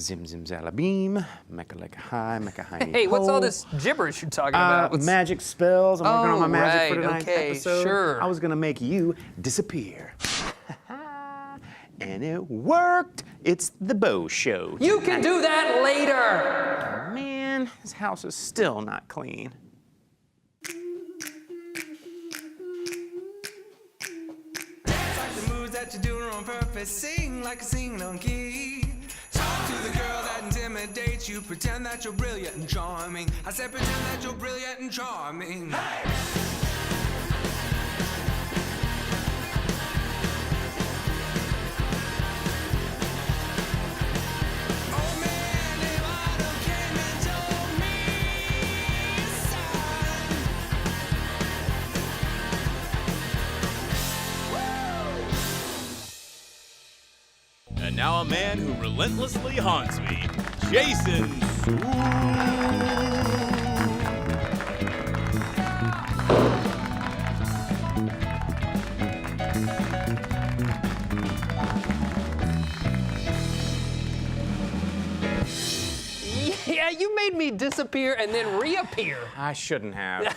Zim zim zalabeam, mecca like a high, mecca high. Hey, what's all this gibberish you're talking about? Magic spells. I'm working on my magic for tonight's episode. Sure. I was gonna make you disappear. And it worked. It's the Bo Show. You can do that later. Oh, man, this house is still not clean. That you're doing on purpose, sing like a singing on key. Talk to the girl that intimidates you, pretend that you're brilliant and charming. I said pretend that you're brilliant and charming. Hey! And now a man who relentlessly haunts me, Jason Yeah, you made me disappear and then reappear. I shouldn't have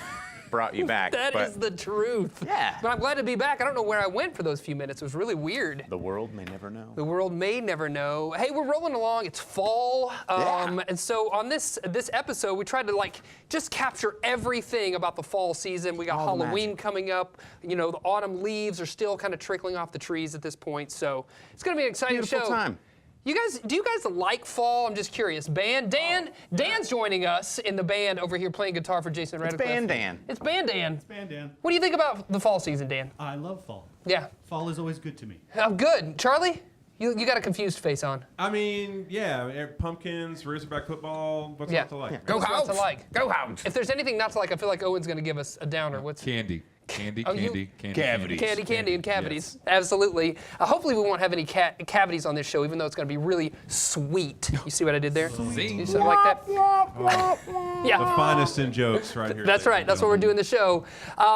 brought you back. That is the truth. Yeah. But I'm glad to be back. I don't know where I went for those few minutes. It was really weird. The world may never know. The world may never know. Hey, we're rolling along. It's fall. And so on this episode, we tried to just capture everything about the fall season. We got All the Halloween magic. coming up. You know, the autumn leaves are still kind of trickling off the trees at this point. So it's going to be an exciting Beautiful show. time. Do you guys like fall? I'm just curious. Dan's joining us in the band over here playing guitar for Jason Radcliffe. It's Band Dan. It's Band Dan. It's Band Dan. What do you think about the fall season, Dan? I love fall. Yeah. Fall is always good to me. Oh, good. Charlie? You got a confused face on. I mean, yeah, pumpkins, Razorback football, what's not to like? Yeah. Go What's House. not to like? Go House. If there's anything not to like, I feel like Owen's going to give us a downer. What's Candy, Oh, candy. Candy, and cavities. Yes. Absolutely. Hopefully we won't have any cavities on this show, even though it's going to be really sweet. You see what I did there? Zing. You something like that? Yeah. The finest in jokes right here. That's right. That's what we're doing the show.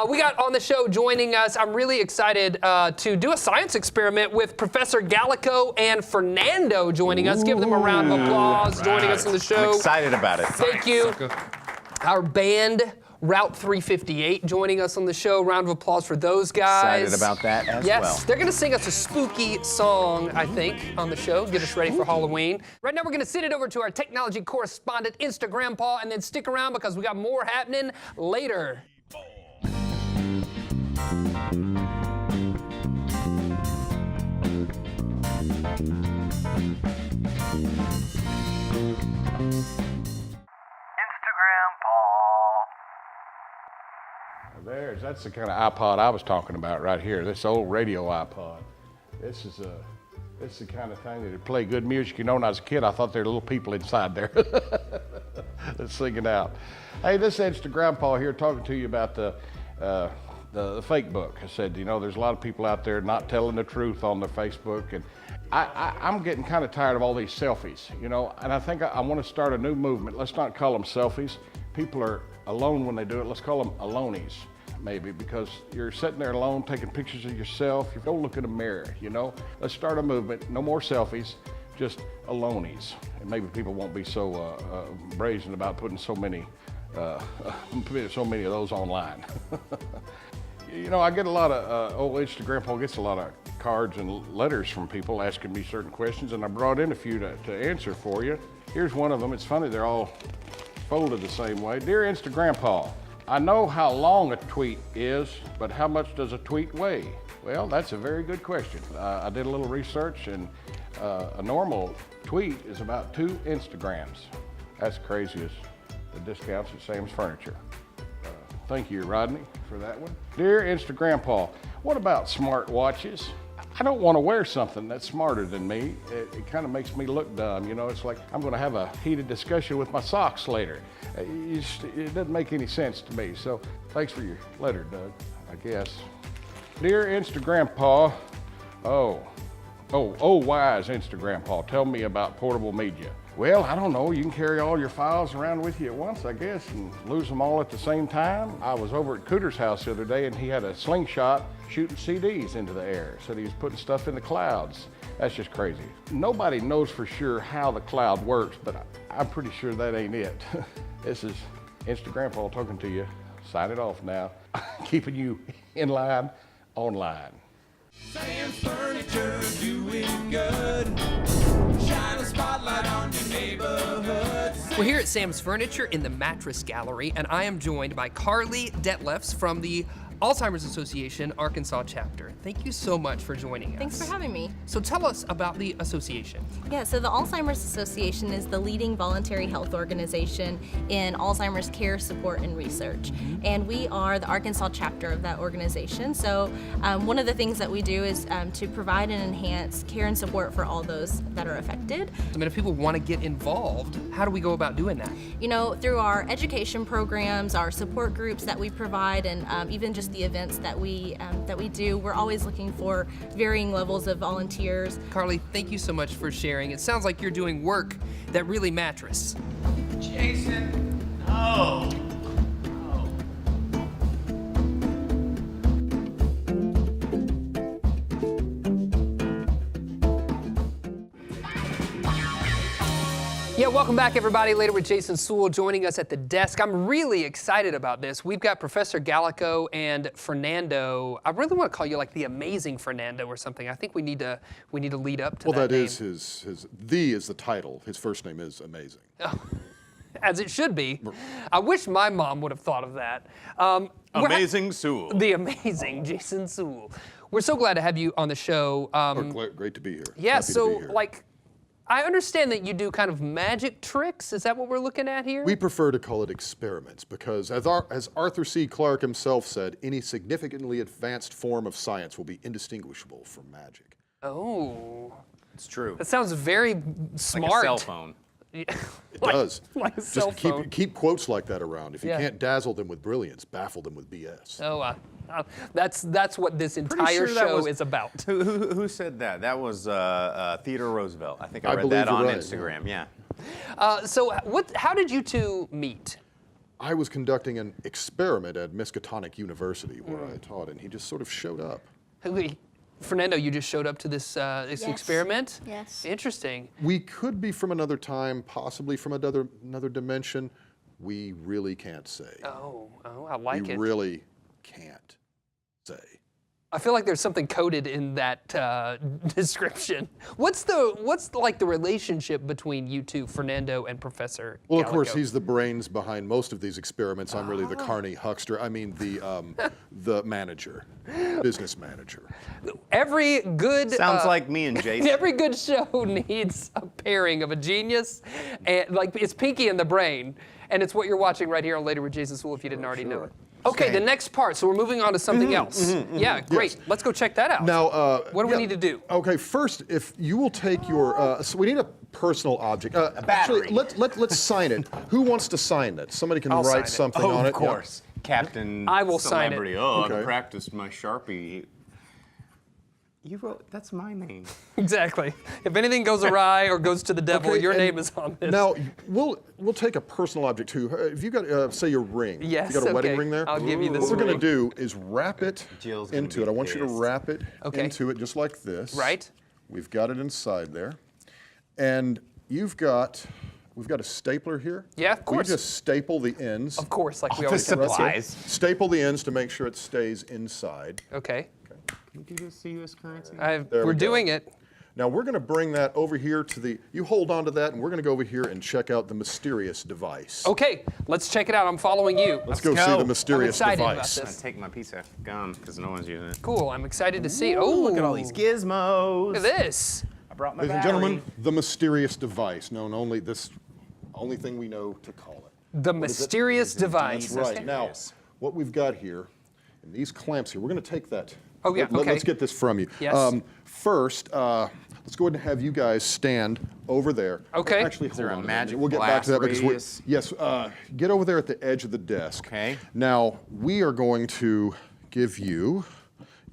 We got on the show joining us. I'm really excited to do a science experiment with Professor Gallico and Fernando joining us. Give them a round of applause joining us on the show. I'm excited about it. Thank you. Our band, Route 358, joining us on the show. Round of applause for those guys. Excited about that as well. Yes, they're gonna sing us a spooky song, I think, on the show. Get us ready for Halloween. Right now, we're gonna send it over to our technology correspondent, Instagram Paul, and then stick around because we got more happening later. That's the kind of iPod I was talking about right here. This old radio iPod. This is the kind of thing that would play good music. You know, when I was a kid, I thought there were little people inside there that's singing out. Hey, this is Instagram Paul here talking to you about the fake book. I said, you know, there's a lot of people out there not telling the truth on their Facebook, and I'm getting kind of tired of all these selfies, you know, and I think I want to start a new movement. Let's not call them selfies. People are alone when they do it. Let's call them alonies. Maybe because you're sitting there alone taking pictures of yourself. You don't look in a mirror, you know. Let's start a movement. No more selfies, just alonies. And maybe people won't be so brazen about putting so many of those online. You know, I get a lot of old Instagram Paul gets a lot of cards and letters from people asking me certain questions, and I brought in a few to answer for you. Here's one of them. It's funny, they're all folded the same way. Dear Instagram Paul, I know how long a tweet is, but how much does a tweet weigh? Well, that's a very good question. I did a little research, and a normal tweet is about 2 Instagrams. That's crazy as the discounts at Sam's Furniture. Thank you, Rodney, for that one. Dear Instagram Paul, what about smart watches? I don't want to wear something that's smarter than me. It kind of makes me look dumb. You know, it's like I'm going to have a heated discussion with my socks later. It doesn't make any sense to me. So thanks for your letter, Doug, I guess. Dear Instagram Paul, wise Instagram Paul, tell me about portable media. Well, I don't know. You can carry all your files around with you at once, I guess, and lose them all at the same time. I was over at Cooter's house the other day, and he had a slingshot shooting CDs into the air. Said he was putting stuff in the clouds. That's just crazy. Nobody knows for sure how the cloud works, but I'm pretty sure that ain't it. This is Instagram Paul talking to you. Sign it off now. Keeping you in line online. Sam's Furniture doing good. Shine a spotlight on your neighborhood. We're here at Sam's Furniture in the Mattress Gallery, and I am joined by Carly Detlefs from the Alzheimer's Association Arkansas chapter. Thank you so much for joining us. Thanks for having me. So tell us about the association. Yeah, so the Alzheimer's Association is the leading voluntary health organization in Alzheimer's care, support, and research. And we are the Arkansas chapter of that organization. So one of the things that we do is to provide and enhance care and support for all those that are affected. I mean, if people want to get involved, how do we go about doing that? You know, through our education programs, our support groups that we provide, and even just the events that we do, we're always looking for varying levels of volunteers. Carly, thank you so much for sharing. It sounds like you're doing work that really matters. Jason, no. Yeah, welcome back, everybody. Later with Jason Suel joining us at the desk. I'm really excited about this. We've got Professor Gallico and Fernando. I really want to call you like the Amazing Fernando or something. I think we need to lead up to that. Well, that name. is his is the title. His first name is Amazing. Oh, as it should be. I wish my mom would have thought of that. Amazing Suel. The amazing Jason Suel. We're so glad to have you on the show. Great to be here. Yeah, Happy to so be here. like, I understand that you do kind of magic tricks. Is that what we're looking at here? We prefer to call it experiments because, as Arthur C. Clarke himself said, any significantly advanced form of science will be indistinguishable from magic. Oh. It's true. That sounds very smart. Like a cell phone. It does. Like a cell Just phone. keep quotes like that around. If you Yeah. can't dazzle them with brilliance, baffle them with BS. Oh, that's what this entire show is about. Who said that? That was Theodore Roosevelt. I think I I read believe that you're on right, Instagram. Yeah. So how did you two meet? I was conducting an experiment at Miskatonic University where I taught, and he just sort of showed up. Fernando, you just showed up to this experiment? Yes. Interesting. We could be from another time, possibly from another dimension. We really can't say. Oh, I like we it. really can't say. I feel like there's something coded in that description. What's like the relationship between you two, Fernando and Professor Well, of Gallico? course, he's the brains behind most of these experiments. I'm really the carny huckster. I mean, the manager, business manager. Every good Sounds like me and Jason. every good show needs a pairing of a genius, and like it's Pinky and the Brain, and it's what you're watching right here on Later with Jason Sewell if you didn't already know it. Okay, the next part. So we're moving on to something else. Yeah, great. Yes. Let's go check that out. Now, what do we need to do? Okay, first, if you will take your, so we need a personal object. battery. Actually, let's sign it. Who wants to sign it? Somebody can I'll sign write it. something Oh, on it. of course. Captain I will sign it. Celebrity. Oh, Okay. I practiced my Sharpie. You wrote, that's my name. Exactly. If anything goes awry or goes to the devil, Okay, your and name is on this. Now, we'll take a personal object too. If you got, say, your ring. Yes, You got a wedding okay. ring there? I'll give you this What we're ring. going to do is wrap it Jill's gonna into be it. I want you to pissed. wrap it Okay. into it just like this. Right. We've got it inside there. And we've got a stapler here. Yeah, of course. We just staple the ends. Of course, like we Office always do. supplies. Staple the ends to make sure it stays inside. Okay. Can you do this to U.S. currency? There We're we go. doing it. Now we're going to bring that over here to you hold on to that, and we're going to go over here and check out the mysterious device. Okay, let's check it out. I'm following you. Let's go go. see the I'm mysterious excited about device. this. I'm gonna take my piece of gum because no one's using it. Cool, I'm excited to see. Ooh, Oh, look at all these gizmos. Look at this. I brought my Ladies and battery. gentlemen, the mysterious device, known only thing we know to call it. The mysterious device. That's right. Now, what we've got here, in these clamps here, we're going to take that. Oh, yeah, okay. Let's get this from you. Yes. First, let's go ahead and have you guys stand over there. Okay. Actually, Is there hold a on magic minute. We'll get back to that blast because yes. Get over there at the edge of the desk. Okay. Now we are going to give you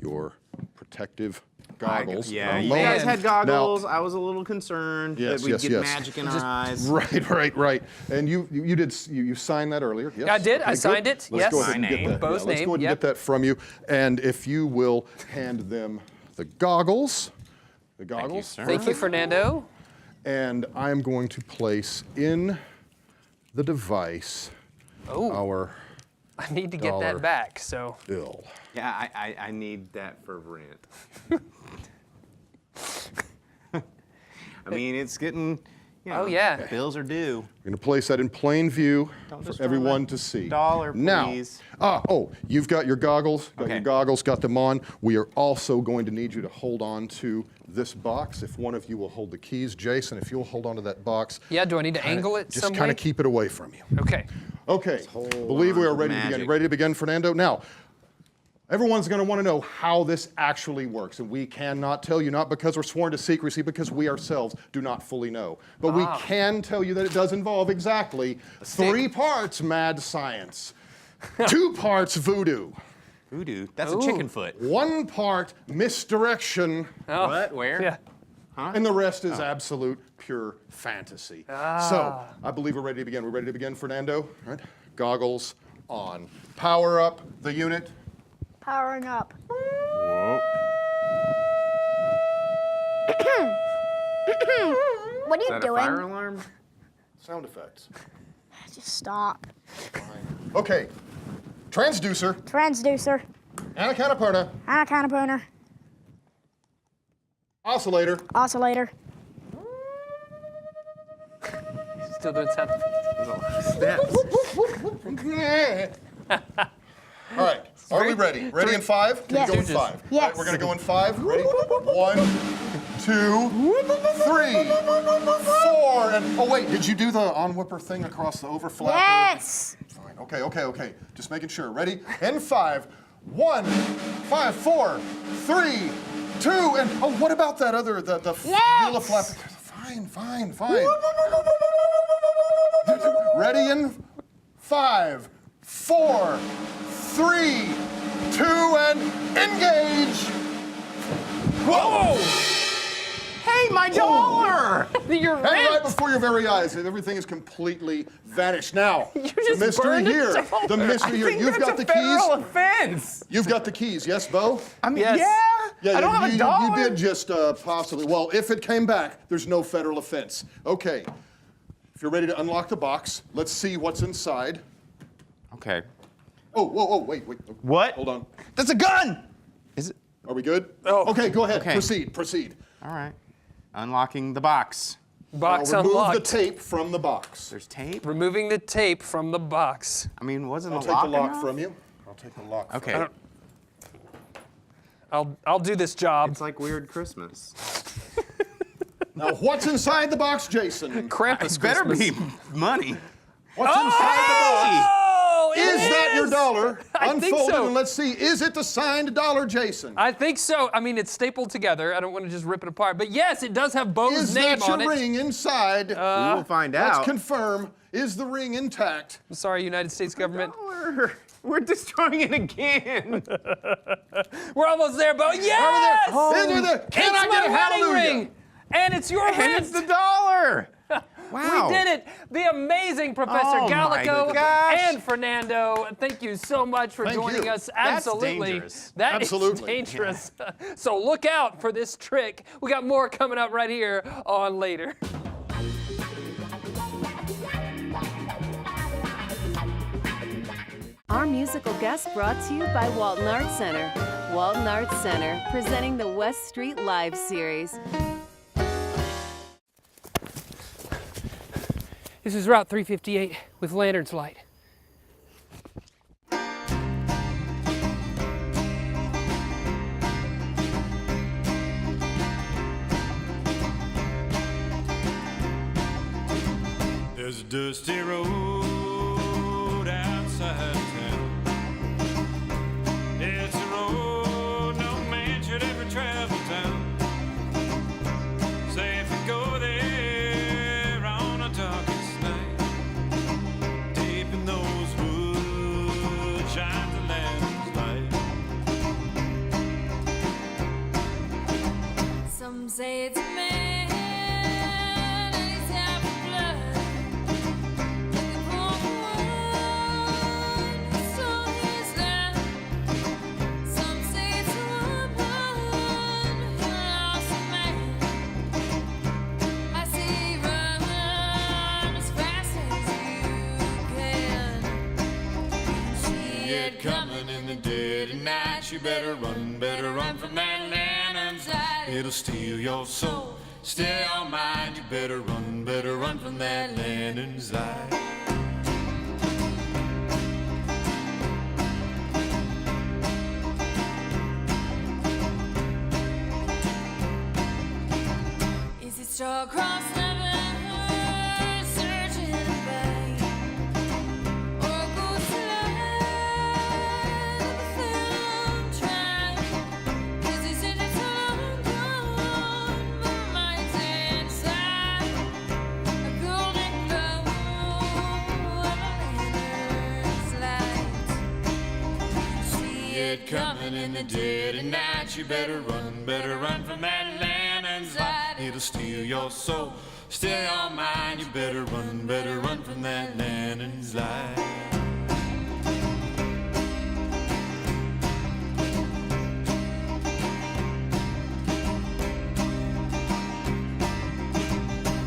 your protective goggles. Yeah, for a you moment. guys had Now- goggles. I was a little concerned Yes, that we'd yes, get yes. magic in our eyes. Right. And you signed that earlier. Yes. I did. I Okay, signed good. it. Let's Yes. go ahead and My get name. that. Bo's Let's name, go ahead and yep. get that from you. And if you will hand them the goggles, the goggles. sir. Thank you, Fernando. And I'm going to place in the device our I need to get dollar that back, so. bill. Yeah, I need that for rent. I mean, it's getting, you know, Oh, yeah. bills are due. We're going to place that in plain view Don't for destroy everyone that to see. dollar, please. Now, you've got your goggles, Okay. got them on. We are also going to need you to hold on to this box. If one of you will hold the keys, Jason, if you'll hold on to that box. Yeah, do I need to angle it Just some kind way? of keep it away from you. Okay. Okay, believe we are ready to begin. magic. Ready to begin, Fernando? Now, everyone's going to want to know how this actually works, and we cannot tell you, not because we're sworn to secrecy, because we ourselves do not fully know. But we can tell you that it does involve exactly 3 parts mad science, 2 parts voodoo, Voodoo. That's a chicken foot. 1 part misdirection, What? Where? Yeah. and the rest is absolute pure fantasy. So, I believe we're ready to begin. We're ready to begin, Fernando? All right. Goggles on. Power up the unit. Powering up. Whoa. What are Is you that a doing? fire alarm? Sound effects. Just stop. Okay. Transducer. Transducer. Anaconda. Anaconda. Oscillator. Oscillator. Still doing sound effects. Steps. All right. Are we ready? Ready in 5? Can Yes. we go in 5? Yes. All right, we're going to go in 5. Ready? 1, 2, 3, 4, and oh wait, did you do the on-whipper thing across the overflapper? Yes. Fine. Okay. Just making sure. Ready? In 5. 1, 5, 4, 3, 2, and oh, what about that other the Yes. wheel of flap? Fine. Ready in 5, 4, 3, 2, and engage! Whoa! Hey, my dollar! Your And right rent. before your very eyes, everything is completely vanished. Now, just the mystery burned a here. dollar. The mystery here. You've got the federal keys. offense. You've got the keys. Yes, Bo? I mean, Yes. yeah. I don't have a dollar. You did just possibly. Well, if it came back, there's no federal offense. Okay. If you're ready to unlock the box, let's see what's inside. Okay. Oh, wait. What? Hold on. That's a gun. Is it? Are we good? Oh. Okay, go ahead. Okay. Proceed. All right. Unlocking the box. Box Now remove unlocked. the tape from the box. There's tape. Removing the tape from the box. I mean, wasn't I'll the take lock the lock enough? from you. I'll take the lock from Okay. I'll do this job. It's like weird Christmas. Now, what's inside the box, Jason? Krampus It better Christmas. be money. What's inside the box? Oh, it Is that your dollar? I think Unfold so. it and let's see. Is it the signed dollar, Jason? I think so. I mean, it's stapled together. I don't want to just rip it apart. But yes, it does have Bo's Is name that on your it. ring inside? We will find Let's out. confirm. Is the ring intact? I'm sorry, United States government. We're destroying it again. We're almost there, Bo. Yes! Over there. Can it's I my get a wedding hallelujah? ring. And it's your And rent. it's the dollar. Wow. We did it. The amazing Professor Oh my Gallico gosh. and Fernando. Thank you so much for Thank joining you. us. That's Absolutely. dangerous. That is Absolutely. dangerous. So look out for this trick. We got more coming up right here on Later. Our musical guest brought to you by Walton Arts Center. Walton Arts Center, presenting the West Street Live series. This is Route 358 with Lantern's Light. There's a dusty road outside town. It's a road no man should ever travel down. Say if you go there on a darkest night, deep in those woods shines a lantern's light. Some say it's a man, and he's half blood. Looking for one night. You better run from that Lennon's light. It'll steal your soul, steal your mind. You better run from that Lennon's light. Is it star-crossed lovers searching in vain, or a ghost light of a phantom train? 'Cause it's in its long gone, my mind's inside a golden glow of a lantern's light. See it coming in the dead of night. You better run from that Lennon's light. It'll steal your soul, steal your mind. You better run from that Lennon's light.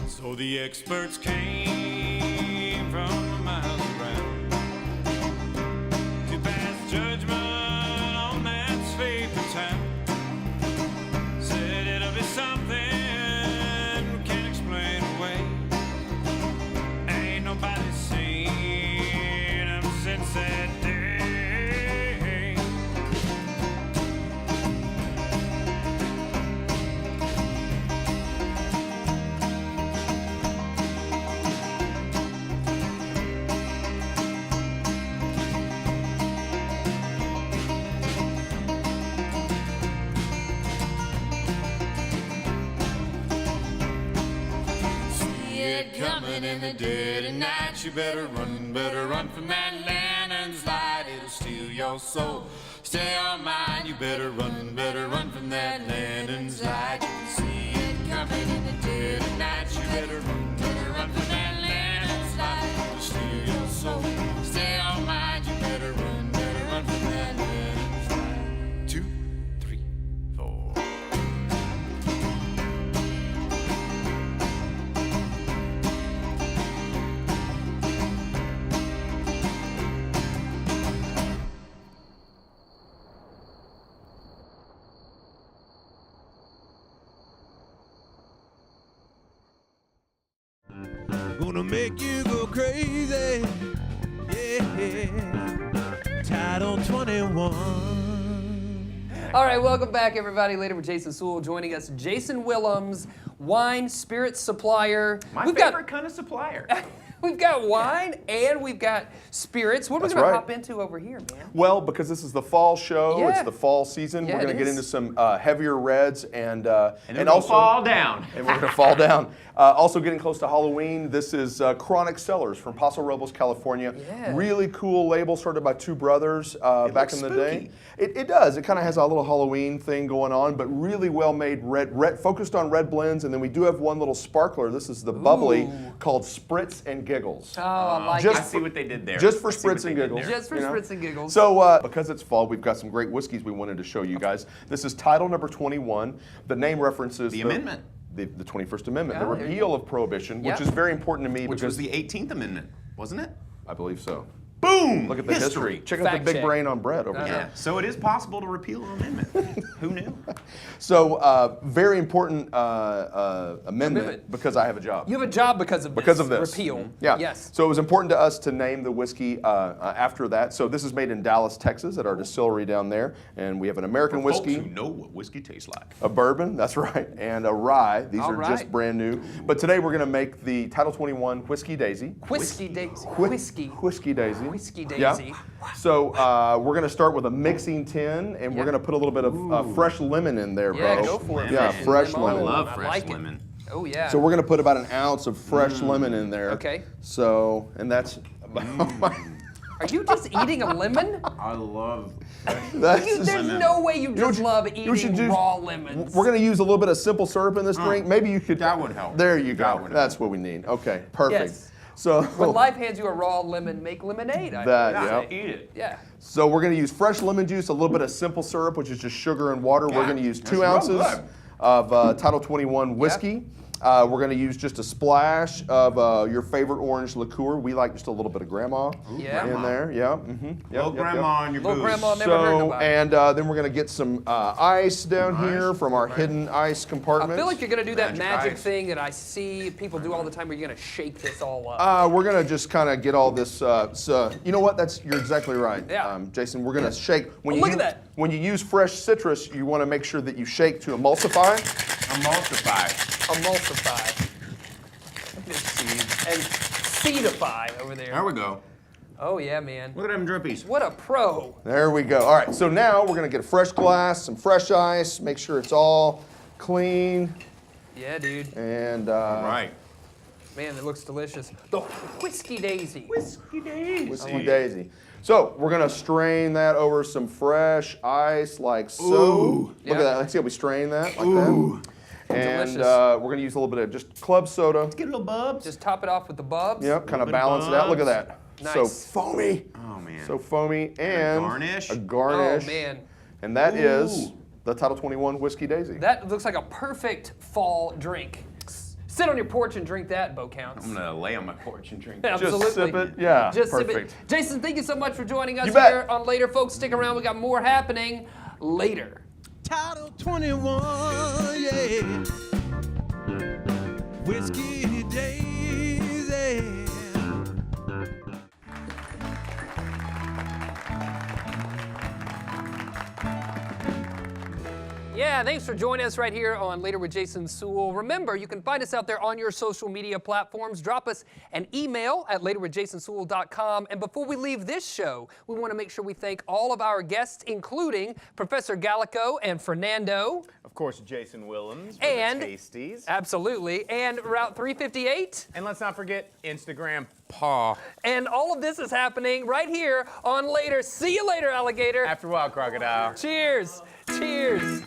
So the experts came from miles around to pass judgment on that sleeping town. Said it'll be something we can't explain away. Ain't nobody seen them since that day. See it coming in the dead of night. You better run from that Lennon's light. It'll steal your soul, steal your mind. You better run from that Lennon's light. You can see it coming in the dead of night. You better run from that Lennon's light. It'll steal your soul, steal your mind. You better run from that Lennon's light. 2, 3, 4. Gonna make you go crazy, yeah. Title 21. All right, welcome back, everybody. Later with Jason Suel joining us. Jason Willems, wine spirit supplier. My We've favorite kind of supplier. We've got wine and we've got spirits. What are we That's going to right. hop into over here, man? Well, because this is the fall show, Yeah. it's the fall season. Yeah, we're going it to get is. into some heavier reds and And then also we'll fall down. And we're going to fall down. Also getting close to Halloween. This is Chronic Cellars from Paso Robles, California. Yeah. Really cool label, started by two brothers back looks in the spooky. day. It does. It kind of has a little Halloween thing going on, but really well made red, focused on red blends. And then we do have one little sparkler. This is the bubbly called Spritz and Giggles. Oh, I like Just I see what they did there. Just for I see what spritz they and did giggles. there. Just for you know? spritz and giggles. So, because it's fall, we've got some great whiskeys we wanted to show you guys. This is title number 21. The name references The amendment. The 21st Amendment, Oh, the there you repeal of Prohibition, Yep. which is very important to me Which because was the 18th Amendment, wasn't it? I believe so. Boom! Look at the history. Check out Fact the big check. brain on Brett over Yeah, there. so it is possible to repeal an amendment. Who knew? So, very important amendment because I have a job. You have a job because of this. Because of this. Repeal. Yeah. Yes. So it was important to us to name the whiskey after that. So this is made in Dallas, Texas, at our distillery down there, and we have an American Folks whiskey. who know what whiskey tastes like. A bourbon, that's right, and a rye. These All are just right. brand new. But today we're going to make the Title 21 Whiskey Daisy. Whiskey Daisy. Whiskey Daisy. Whiskey Yeah. Daisy. So we're going to start with a mixing tin, and we're going to put a little bit of fresh lemon in there, Yeah, bro. go for it. Yeah, Lemon. fresh Lemon. lemon. I love I fresh like it. lemon. Oh, yeah. So we're going to put about an ounce of fresh lemon in there. Okay. So, and that's Are you just eating a lemon? I love that's There's no way you know what just you- love you know what you eating do? raw lemons. We're going to use a little bit of simple syrup in this drink. Maybe you could. That would help. There you That go. would That's what we need. Okay, perfect. Yes. So When life hands you a raw lemon, make lemonade. That, I yeah. Eat it. Yeah. So we're going to use fresh lemon juice, a little bit of simple syrup, which is just sugar and water. We're Yeah, going to use that's 2 real ounces good. of Title 21 whiskey. We're going to use just a splash of your favorite orange liqueur. We like just a little bit of grandma in there. Yeah. Little grandma on your Little booze. grandma never heard nobody. And then we're going to get some ice down here from our hidden ice compartment. I feel like you're going to do that magic ice. thing that I see people do all the time where you're going to shake this all up. We're going to just kind of get all this. You know what? You're exactly right, Yeah. Jason. We're going to shake. Look at that. When you use fresh citrus, you want to make sure that you shake to emulsify. Emulsify. Emulsify. And seedify over there. There we go. Oh, yeah, man. Look at them drippies. What a pro. There we go. All right, so now we're going to get a fresh glass, some fresh ice, make sure it's all clean. Yeah, dude. And Right. Man, it looks delicious. The Whiskey Daisy. Whiskey Daisy. So we're going to strain that over some fresh ice like so. Ooh. Look at that. Let's see how we strain that like that. And Delicious. we're going to use a little bit of just club soda. Get a little bubs. Just top it off with the bubs. Yep, kind of bit of balance it out. Look at bubs. that. Nice. So foamy. Oh, man. So foamy. And garnish. a garnish. Oh, man. And that is Ooh. the Title 21 Whiskey Daisy. That looks like a perfect fall drink. Sit on your porch and drink that, Bo Counts. I'm going to lay on my porch and drink Absolutely. Just sip it. Yeah, Just perfect. sip it. Jason, thank you so much for joining us You bet. here on Later. Folks, stick around. We got more happening later. Title 21, yeah. Whiskey Daisy. Yeah, thanks for joining us right here on Later with Jason Suel. Remember, you can find us out there on your social media platforms. Drop us an email at laterwithjasonsuel.com. And before we leave this show, we want to make sure we thank all of our guests, including Professor Gallico and Fernando. Of course, Jason Willems for And the Tasties. Absolutely. And Route 358. And let's not forget Instagram Paw. And all of this is happening right here on Later. See you later, alligator. After a while, crocodile. Cheers. Cheers.